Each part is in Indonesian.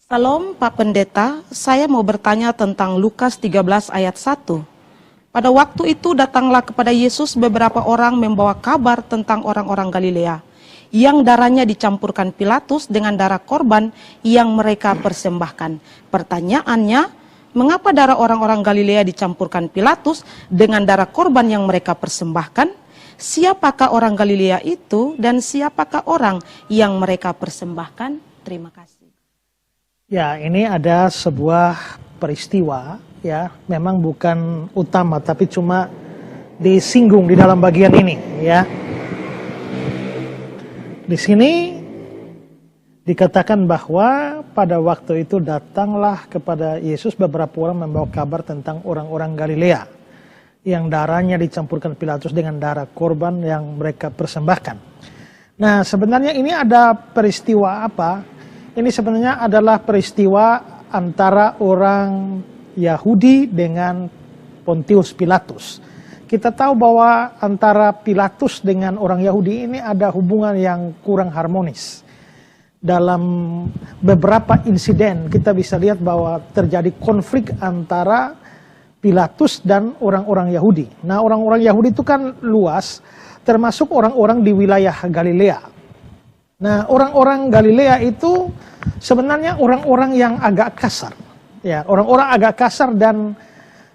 Salam Pak Pendeta, saya mau bertanya tentang Lukas 13 ayat 1. Pada waktu itu datanglah kepada Yesus beberapa orang membawa kabar tentang orang-orang Galilea, yang darahnya dicampurkan Pilatus dengan darah korban yang mereka persembahkan. Pertanyaannya, mengapa darah orang-orang Galilea dicampurkan Pilatus dengan darah korban yang mereka persembahkan? Siapakah orang Galilea itu dan siapakah orang yang mereka persembahkan? Terima kasih. Ya, ini ada sebuah peristiwa, ya, memang bukan utama, tapi cuma disinggung di dalam bagian ini, ya. Di sini dikatakan bahwa pada waktu itu datanglah kepada Yesus beberapa orang membawa kabar tentang orang-orang Galilea yang darahnya dicampurkan Pilatus dengan darah korban yang mereka persembahkan. Nah, sebenarnya ini ada peristiwa apa? Ini sebenarnya adalah peristiwa antara orang Yahudi dengan Pontius Pilatus. Kita tahu bahwa antara Pilatus dengan orang Yahudi ini ada hubungan yang kurang harmonis. Dalam beberapa insiden kita bisa lihat bahwa terjadi konflik antara Pilatus dan orang-orang Yahudi. Nah, orang-orang Yahudi itu kan luas, termasuk orang-orang di wilayah Galilea. Nah, orang-orang Galilea itu sebenarnya orang-orang yang agak kasar. Ya, orang-orang agak kasar dan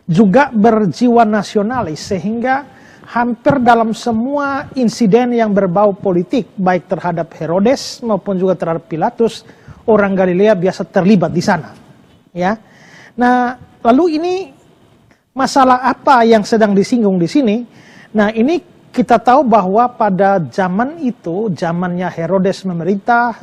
juga berjiwa nasionalis, sehingga hampir dalam semua insiden yang berbau politik, baik terhadap Herodes maupun juga terhadap Pilatus, orang Galilea biasa terlibat di sana. Ya. Nah, lalu ini masalah apa yang sedang disinggung di sini? Nah, ini kita tahu bahwa pada zaman itu, zamannya Herodes memerintah,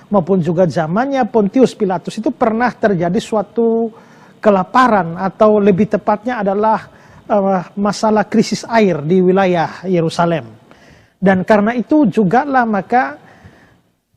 maupun juga zamannya Pontius Pilatus itu pernah terjadi suatu kelaparan, atau lebih tepatnya adalah masalah krisis air di wilayah Yerusalem. Dan karena itu juga lah maka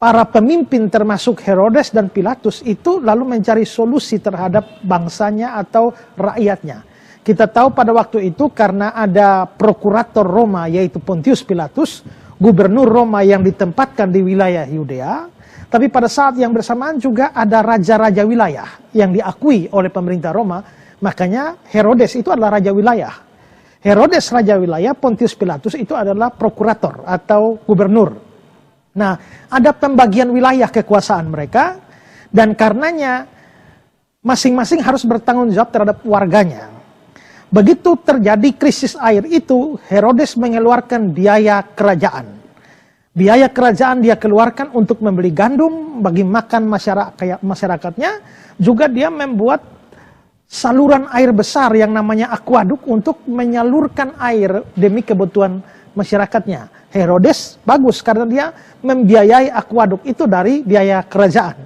para pemimpin termasuk Herodes dan Pilatus itu lalu mencari solusi terhadap bangsanya atau rakyatnya. Kita tahu pada waktu itu karena ada prokurator Roma yaitu Pontius Pilatus, gubernur Roma yang ditempatkan di wilayah Yudea, tapi pada saat yang bersamaan juga ada raja-raja wilayah yang diakui oleh pemerintah Roma, makanya Herodes itu adalah raja wilayah. Herodes raja wilayah, Pontius Pilatus itu adalah prokurator atau gubernur. Nah, ada pembagian wilayah kekuasaan mereka, dan karenanya masing-masing harus bertanggung jawab terhadap warganya. Begitu terjadi krisis air itu, Herodes mengeluarkan biaya kerajaan. Biaya kerajaan dia keluarkan untuk membeli gandum bagi makan masyarakatnya. Juga dia membuat saluran air besar yang namanya akuaduk untuk menyalurkan air demi kebutuhan masyarakatnya. Herodes bagus karena dia membiayai akuaduk itu dari biaya kerajaan.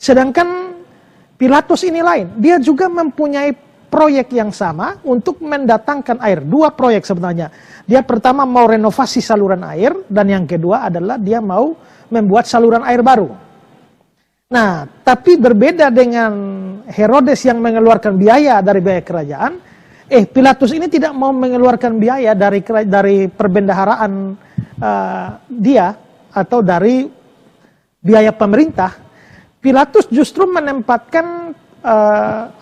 Sedangkan Pilatus ini lain, dia juga mempunyai proyek yang sama untuk mendatangkan air. Dua proyek sebenarnya. Dia pertama mau renovasi saluran air, dan yang kedua adalah dia mau membuat saluran air baru. Nah, tapi berbeda dengan Herodes yang mengeluarkan biaya dari biaya kerajaan, Pilatus ini tidak mau mengeluarkan biaya dari perbendaharaan dia atau dari biaya pemerintah. Pilatus justru menempatkan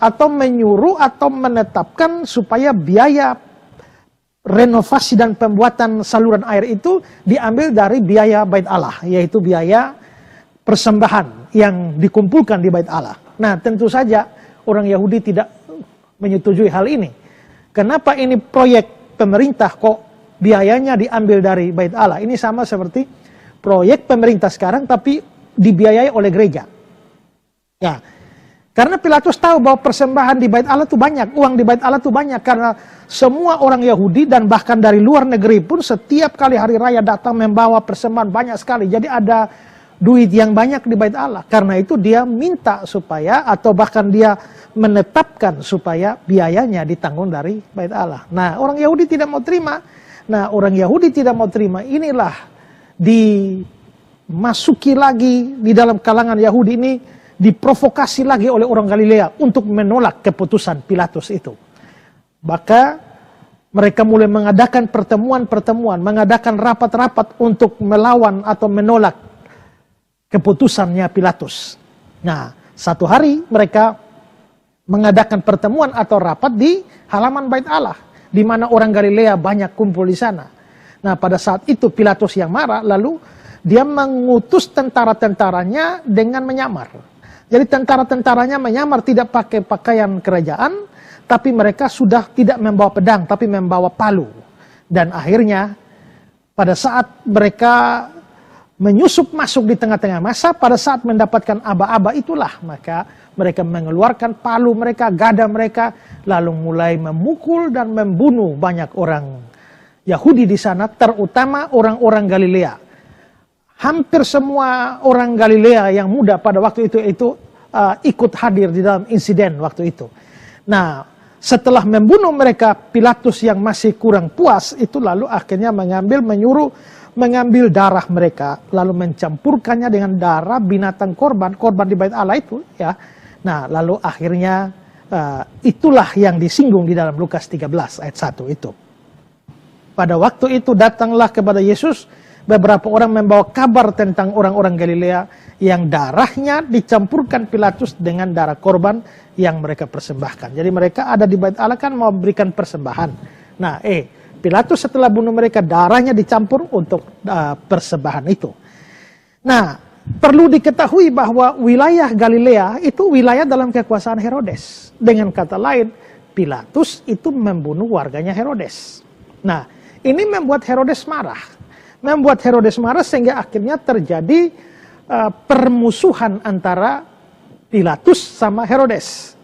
atau menyuruh atau menetapkan supaya biaya renovasi dan pembuatan saluran air itu diambil dari biaya Bait Allah, yaitu biaya persembahan yang dikumpulkan di Bait Allah. Nah, tentu saja orang Yahudi tidak menyetujui hal ini. Kenapa ini proyek pemerintah kok biayanya diambil dari Bait Allah? Ini sama seperti proyek pemerintah sekarang tapi dibiayai oleh gereja. Ya. Karena Pilatus tahu bahwa persembahan di Bait Allah itu banyak, uang di Bait Allah itu banyak, karena semua orang Yahudi dan bahkan dari luar negeri pun setiap kali hari raya datang membawa persembahan banyak sekali. Jadi ada duit yang banyak di Bait Allah. Karena itu dia minta supaya, atau bahkan dia menetapkan supaya biayanya ditanggung dari Bait Allah. Nah, orang Yahudi tidak mau terima. Nah, orang Yahudi tidak mau terima, inilah dimasuki lagi di dalam kalangan Yahudi ini, diprovokasi lagi oleh orang Galilea untuk menolak keputusan Pilatus itu. Maka mereka mulai mengadakan pertemuan-pertemuan, mengadakan rapat-rapat untuk melawan atau menolak keputusannya Pilatus. Nah, Satu hari mereka mengadakan pertemuan atau rapat di halaman Bait Allah, di mana orang Galilea banyak kumpul di sana. Nah, pada saat itu Pilatus yang marah, lalu dia mengutus tentara-tentaranya dengan menyamar. Jadi tentara-tentaranya menyamar tidak pakai pakaian kerajaan, tapi mereka sudah tidak membawa pedang, tapi membawa palu. Dan akhirnya pada saat mereka menyusup masuk di tengah-tengah massa, pada saat mendapatkan aba-aba itulah maka mereka mengeluarkan palu mereka, gada mereka, lalu mulai memukul dan membunuh banyak orang Yahudi di sana, terutama orang-orang Galilea. Hampir semua orang Galilea yang muda pada waktu itu ikut hadir di dalam insiden waktu itu. Nah, setelah membunuh mereka, Pilatus yang masih kurang puas itu lalu akhirnya menyuruh mengambil darah mereka, lalu mencampurkannya dengan darah binatang korban di Bait Allah itu, ya. Nah, lalu akhirnya itulah yang disinggung di dalam Lukas 13 ayat 1 itu. Pada waktu itu datanglah kepada Yesus beberapa orang membawa kabar tentang orang-orang Galilea yang darahnya dicampurkan Pilatus dengan darah korban yang mereka persembahkan. Jadi mereka ada di Bait Allah kan mau berikan persembahan. Nah, Pilatus setelah bunuh mereka, darahnya dicampur untuk persembahan itu. Nah, perlu diketahui bahwa wilayah Galilea itu wilayah dalam kekuasaan Herodes. Dengan kata lain, Pilatus itu membunuh warganya Herodes. Nah, ini membuat Herodes marah. Membuat Herodes marah sehingga akhirnya terjadi permusuhan antara Pilatus sama Herodes.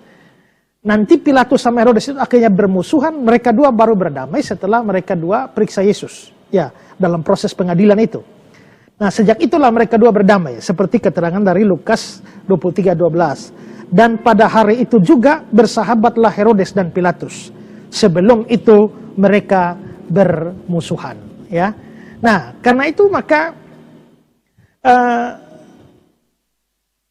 Nanti Pilatus sama Herodes itu akhirnya bermusuhan, mereka dua baru berdamai setelah mereka dua periksa Yesus. Ya, dalam proses pengadilan itu. Nah, sejak itulah mereka dua berdamai, seperti keterangan dari Lukas 23:12. Dan pada hari itu juga bersahabatlah Herodes dan Pilatus. Sebelum itu mereka bermusuhan, ya. Nah, karena itu maka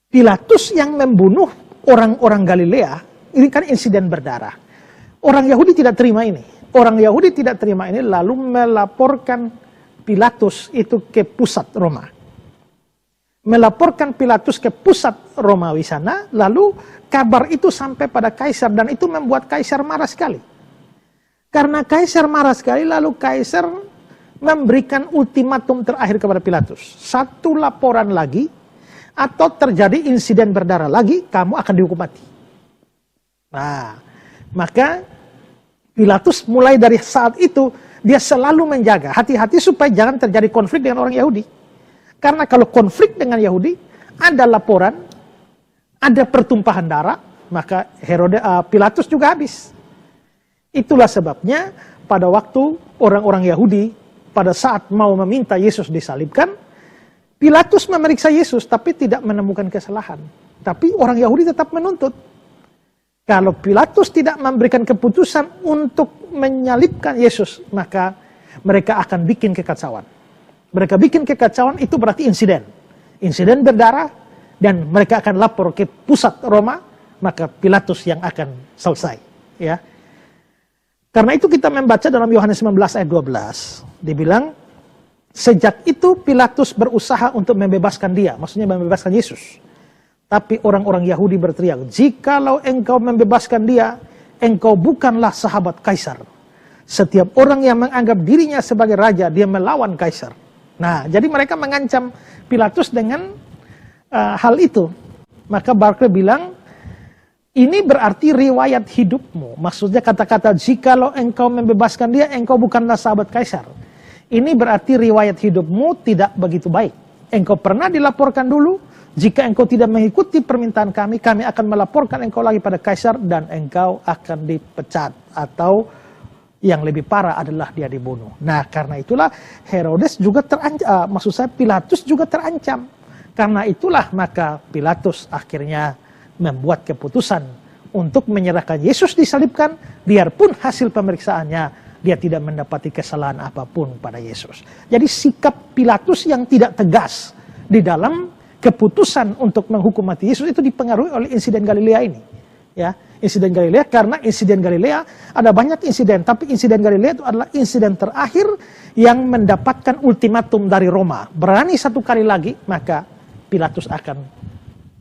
Pilatus yang membunuh orang-orang Galilea, ini kan insiden berdarah. Orang Yahudi tidak terima ini. Orang Yahudi tidak terima ini lalu melaporkan Pilatus itu ke pusat Roma. Melaporkan Pilatus ke pusat Romawi sana, lalu kabar itu sampai pada Kaisar dan itu membuat Kaisar marah sekali. Karena Kaisar marah sekali, lalu Kaisar memberikan ultimatum terakhir kepada Pilatus. Satu laporan lagi, atau terjadi insiden berdarah lagi, kamu akan dihukum mati. Nah, maka Pilatus mulai dari saat itu, dia selalu menjaga, hati-hati supaya jangan terjadi konflik dengan orang Yahudi. Karena kalau konflik dengan Yahudi, ada laporan, ada pertumpahan darah, maka Pilatus juga habis. Itulah sebabnya pada waktu orang-orang Yahudi pada saat mau meminta Yesus disalibkan, Pilatus memeriksa Yesus tapi tidak menemukan kesalahan. Tapi orang Yahudi tetap menuntut. Kalau Pilatus tidak memberikan keputusan untuk menyalibkan Yesus, maka mereka akan bikin kekacauan. Mereka bikin kekacauan itu berarti insiden. Insiden berdarah dan mereka akan lapor ke pusat Roma, maka Pilatus yang akan selesai, ya. Karena itu kita membaca dalam Yohanes 19 ayat 12. Dibilang, sejak itu Pilatus berusaha untuk membebaskan dia. Maksudnya membebaskan Yesus. Tapi orang-orang Yahudi berteriak, jikalau engkau membebaskan dia, engkau bukanlah sahabat Kaisar. Setiap orang yang menganggap dirinya sebagai raja, dia melawan Kaisar. Nah, jadi mereka mengancam Pilatus dengan hal itu. Maka Barclay bilang, ini berarti riwayat hidupmu. Maksudnya kata-kata jikalau engkau membebaskan dia, engkau bukanlah sahabat Kaisar. Ini berarti riwayat hidupmu tidak begitu baik. Engkau pernah dilaporkan dulu, jika engkau tidak mengikuti permintaan kami akan melaporkan engkau lagi pada Kaisar dan engkau akan dipecat. Atau yang lebih parah adalah dia dibunuh. Nah, karena itulah Herodes juga terancam, maksud saya Pilatus juga terancam. Karena itulah maka Pilatus akhirnya membuat keputusan untuk menyerahkan Yesus disalibkan, biarpun hasil pemeriksaannya dia tidak mendapati kesalahan apapun pada Yesus. Jadi sikap Pilatus yang tidak tegas di dalam keputusan untuk menghukum mati Yesus itu dipengaruhi oleh insiden Galilea ini. Ya, insiden Galilea, karena insiden Galilea ada banyak insiden, tapi insiden Galilea itu adalah insiden terakhir yang mendapatkan ultimatum dari Roma. Berani satu kali lagi, maka Pilatus akan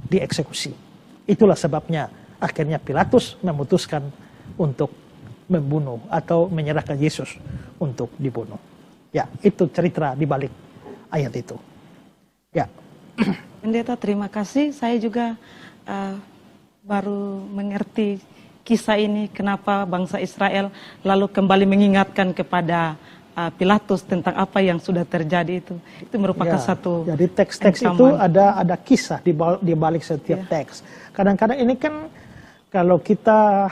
dieksekusi. Itulah sebabnya akhirnya Pilatus memutuskan untuk membunuh atau menyerahkan Yesus untuk dibunuh. Ya, itu cerita di balik ayat itu. Ya. Pendeta, terima kasih. Saya juga baru mengerti kisah ini, kenapa bangsa Israel lalu kembali mengingatkan kepada Pilatus tentang apa yang sudah terjadi itu. Itu merupakan satu. Jadi teks-teks itu ada kisah di balik setiap teks. Kadang-kadang ini kan kalau kita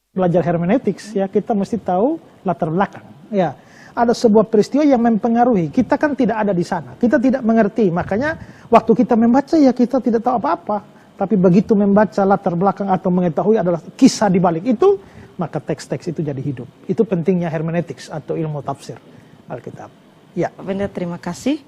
belajar hermeneutics ya, kita mesti tahu latar belakang. Ya, ada sebuah peristiwa yang mempengaruhi. Kita kan tidak ada di sana. Kita tidak mengerti. Makanya waktu kita membaca ya kita tidak tahu apa-apa. Tapi begitu membaca latar belakang atau mengetahui adalah kisah di balik itu, maka teks-teks itu jadi hidup. Itu pentingnya hermeneutics atau ilmu tafsir Alkitab. Ya. Pendeta, terima kasih.